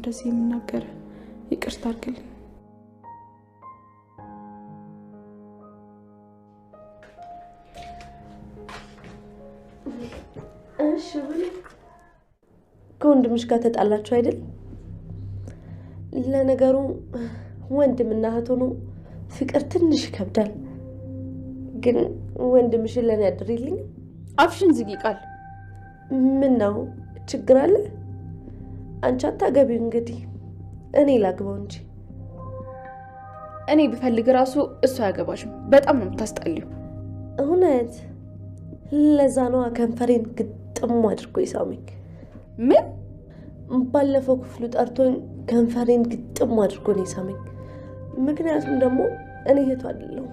እንደዚህ የምናገር ይቅርታ አድርግልኝ እሺ ከወንድምሽ ጋር ተጣላችሁ አይደል ለነገሩ ወንድምና እህት ሆኖ ፍቅር ትንሽ ይከብዳል ግን ወንድምሽን ለኔ አድርይልኝ አፍሽን ዝጊ ቃል ምን ነው ችግር አለ አንቺ አታገቢው እንግዲህ እኔ ላግባው እንጂ እኔ ብፈልግ ራሱ እሱ ያገባሽም በጣም ነው የምታስጠልዩ እውነት ለዛ ነው ከንፈሬን ግጥም አድርጎ ይሳመኝ ምን ባለፈው ክፍሉ ጠርቶኝ ከንፈሬን ግጥም አድርጎ ነው ይሳመኝ ምክንያቱም ደግሞ እኔ እህቱ አይደለሁ